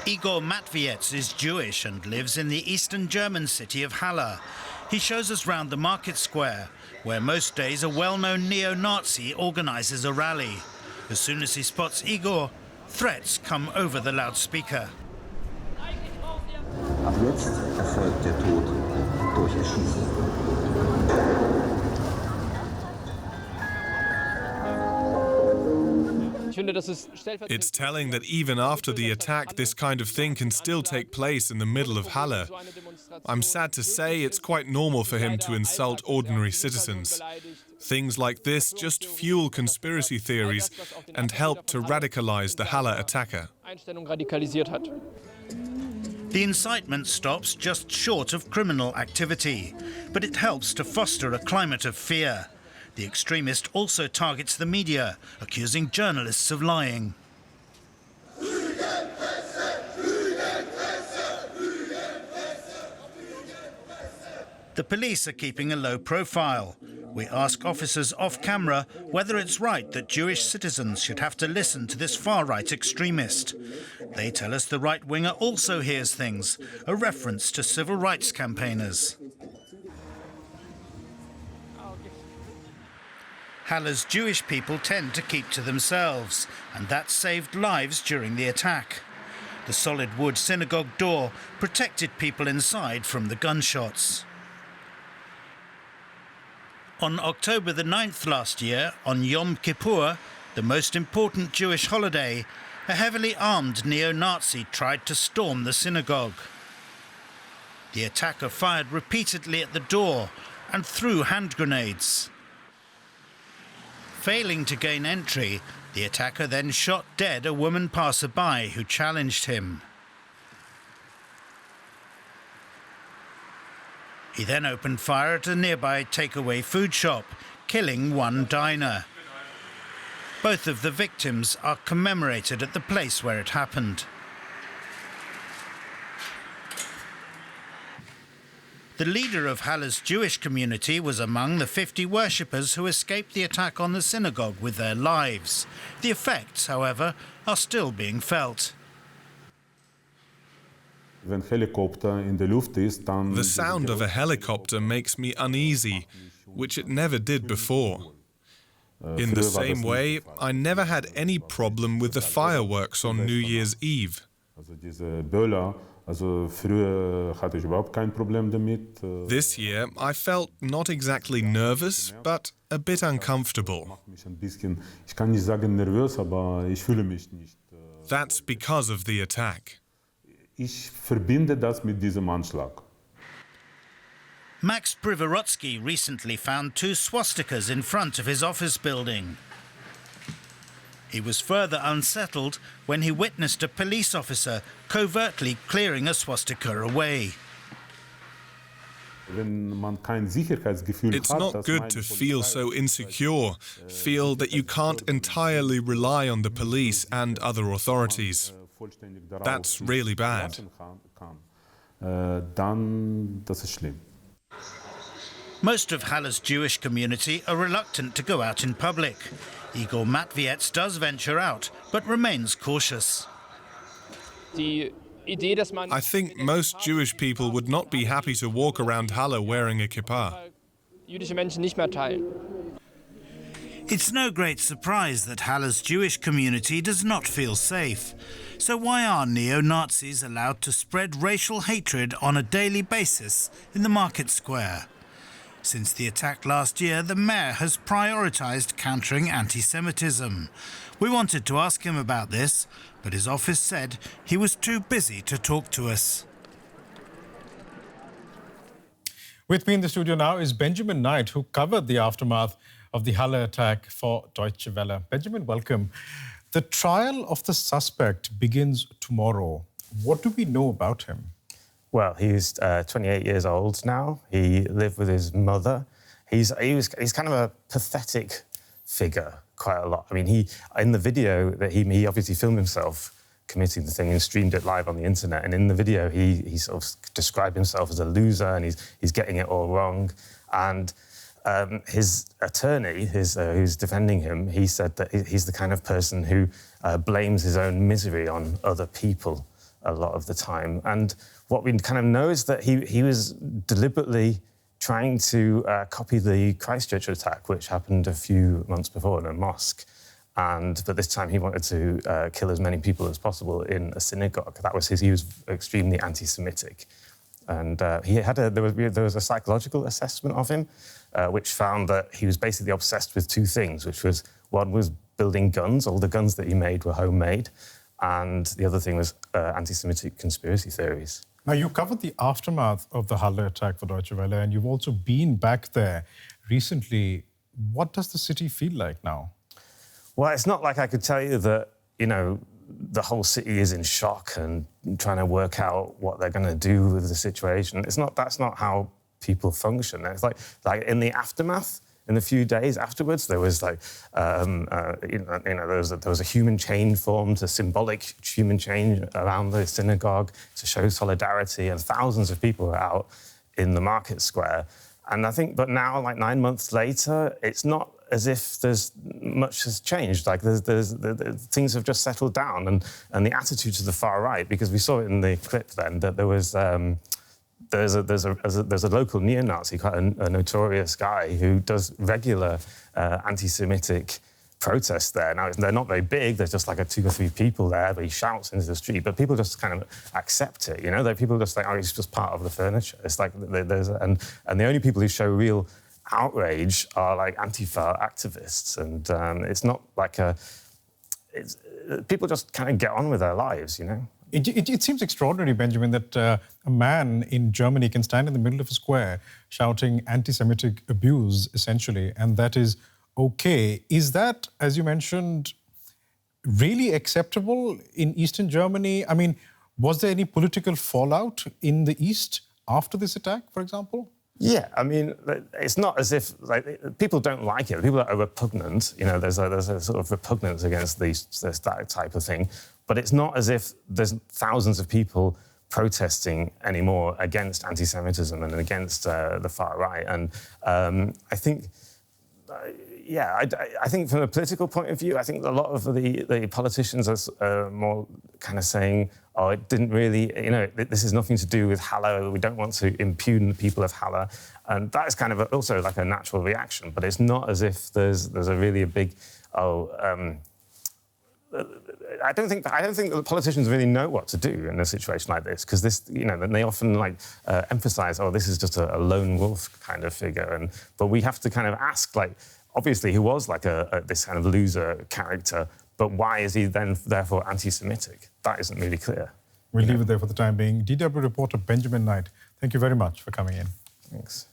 Igor Matviets is Jewish and lives in the eastern German city of Halle. He shows us round the market square, where most days a well-known neo-Nazi organises a rally. As soon as he spots Igor, threats come over the loudspeaker. Ab jetzt erfolgt der Tod durch Erschießen. It's telling that even after the attack, this kind of thing can still take place in the middle of Halle. I'm sad to say it's quite normal for him to insult ordinary citizens. Things like this just fuel conspiracy theories and help to radicalize the Halle attacker. The incitement stops just short of criminal activity, but it helps to foster a climate of fear. The extremist also targets the media, accusing journalists of lying. The police are keeping a low profile. We ask officers off camera whether it's right that Jewish citizens should have to listen to this far-right extremist. They tell us the right-winger also hears things, a reference to civil rights campaigners. Halle's Jewish people tend to keep to themselves, and that saved lives during the attack. The solid wood synagogue door protected people inside from the gunshots. On October the 9th last year, on Yom Kippur, the most important Jewish holiday, a heavily armed neo-Nazi tried to storm the synagogue. The attacker fired repeatedly at the door and threw hand grenades. Failing to gain entry, the attacker then shot dead a woman passerby who challenged him. He then opened fire at a nearby takeaway food shop, killing one diner. Both of the victims are commemorated at the place where it happened. The leader of Halle's Jewish community was among the 50 worshippers who escaped the attack on the synagogue with their lives. The effects, however, are still being felt. The sound of a helicopter makes me uneasy, which it never did before. In the same way, I never had any problem with the fireworks on New Year's Eve. This year, I felt not exactly nervous, but a bit uncomfortable. That's because of the attack. Max Privorotsky recently found 2 swastikas in front of his office building. He was further unsettled when he witnessed a police officer covertly clearing a swastika away. It's not good to feel so insecure, feel that you can't entirely rely on the police and other authorities. That's really bad. Most of Halle's Jewish community are reluctant to go out in public. Igor Matviets does venture out, but remains cautious. I think most Jewish people would not be happy to walk around Halle wearing a kippah. It's no great surprise that Halle's Jewish community does not feel safe. So why are neo-Nazis allowed to spread racial hatred on a daily basis in the market square? Since the attack last year, the mayor has prioritised countering anti-Semitism. We wanted to ask him about this, but his office said he was too busy to talk to us. With me in the studio now is Benjamin Knight, who covered the aftermath of the Halle attack for Deutsche Welle. Benjamin, welcome. The trial of the suspect begins tomorrow. What do we know about him? Well, he's 28 years old now. He lived with his mother. He's kind of a pathetic figure quite a lot. I mean, in the video that he obviously filmed himself committing the thing and streamed it live on the internet. And in the video, he sort of described himself as a loser and he's getting it all wrong. And his attorney, who's defending him, he said that he's the kind of person who blames his own misery on other people. a lot of the time. And what we kind of know is that he was deliberately trying to copy the Christchurch attack, which happened a few months before in a mosque. But this time he wanted to kill as many people as possible in a synagogue. That was he was extremely anti-Semitic. And there was a psychological assessment of him, which found that he was basically obsessed with two things, which was, one was building guns. All the guns that he made were homemade. And the other thing was anti-Semitic conspiracy theories. Now, you covered the aftermath of the Halle attack for Deutsche Welle, and you've also been back there recently. What does the city feel like now? Well, it's not like I could tell you that, the whole city is in shock and trying to work out what they're going to do with the situation. That's not how people function. It's like in the aftermath, in the few days afterwards, there was there was a human chain formed, a symbolic human chain around the synagogue to show solidarity, and thousands of people were out in the market square. And I think, but now, 9 months later, it's not as if there's much has changed. Things have just settled down, and the attitude to the far right, because we saw it in the clip then that there was there's a local neo-Nazi, quite a notorious guy who does regular anti-Semitic protests there. Now they're not very big. There's just 2 or 3 people there, but he shouts into the street. But people just kind of accept it. People just think, oh, it's just part of the furniture. It's like and the only people who show real outrage are Antifa activists, and it's not people just kind of get on with their lives, It seems extraordinary, Benjamin, that a man in Germany can stand in the middle of a square shouting anti-Semitic abuse, essentially, and that is okay. Is that, as you mentioned, really acceptable in Eastern Germany? I mean, was there any political fallout in the East after this attack, for example? Yeah, I mean, it's not as if people don't like it. People are repugnant. There's a sort of repugnance against that type of thing. But it's not as if there's thousands of people protesting anymore against anti-Semitism and against the far right. And I think, I think from a political point of view, I think a lot of the politicians are more kind of saying, oh, it didn't really, this is nothing to do with Halle. We don't want to impugn the people of Halle. And that is kind of also a natural reaction. But it's not as if there's a really big, I don't think the politicians really know what to do in a situation like this, because they often emphasise, oh, this is just a lone wolf kind of figure, but we have to kind of ask, obviously he was this kind of loser character, but why is he then therefore anti-Semitic? That isn't really clear. We'll leave it there for the time being. DW reporter Benjamin Knight, thank you very much for coming in. Thanks.